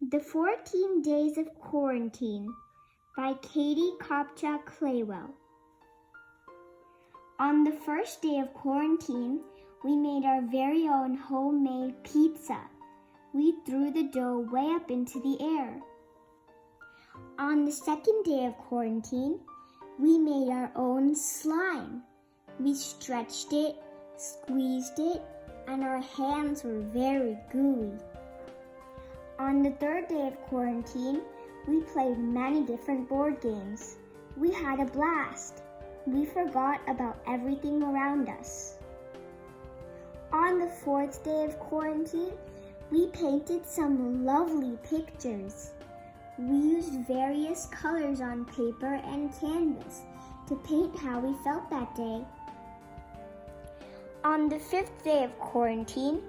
The 14 Days of Quarantine by Katie Kopchak-Claywell. On the first day of quarantine, we made our very own homemade pizza. We threw the dough way up into the air. On the second day of quarantine, we made our own slime. We stretched it, squeezed it, and our hands were very gooey. On the third day of quarantine, we played many different board games. We had a blast. We forgot about everything around us. On the fourth day of quarantine, we painted some lovely pictures. We used various colors on paper and canvas to paint how we felt that day. On the fifth day of quarantine,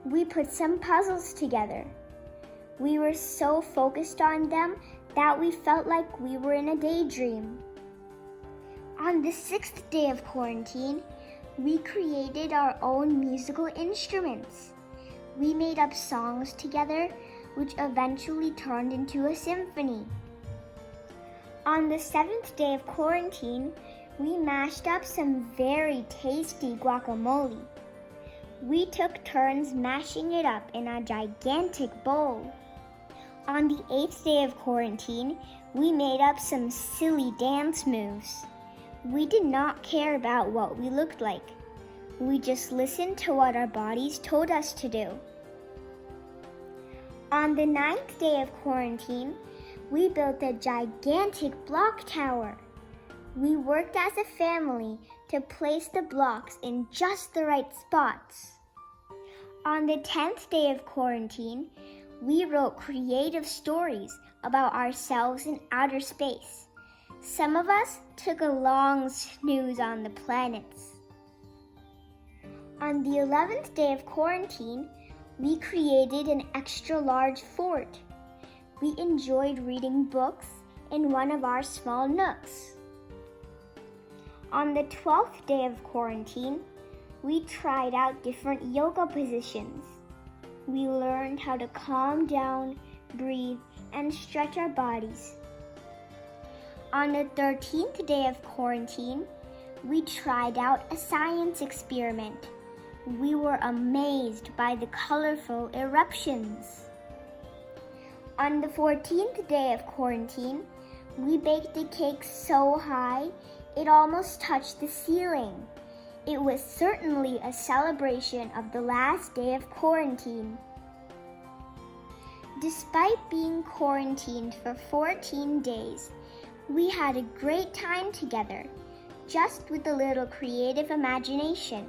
we put some puzzles together. We were so focused on them that we felt like we were in a daydream. On the sixth day of quarantine, we created our own musical instruments. We made up songs together, which eventually turned into a symphony. On the seventh day of quarantine, we mashed up some very tasty guacamole. We took turns mashing it up in a gigantic bowl. On the eighth day of quarantine, we made up some silly dance moves. We did not care about what we looked like. We just listened to what our bodies told us to do. On the ninth day of quarantine, we built a gigantic block tower. We worked as a family to place the blocks in just the right spots. On the 10th day of quarantine, we wrote creative stories about ourselves in outer space. Some of us took a long snooze on the planets. On the 11th day of quarantine, we created an extra large fort. We enjoyed reading books in one of our small nooks. On the 12th day of quarantine, we tried out different yoga positions. We learned how to calm down, breathe, and stretch our bodies. On the 13th day of quarantine, we tried out a science experiment. We were amazed by the colorful eruptions. On the 14th day of quarantine, we baked a cake so high it almost touched the ceiling. It was certainly a celebration of the last day of quarantine. Despite being quarantined for 14 days, we had a great time together, just with a little creative imagination.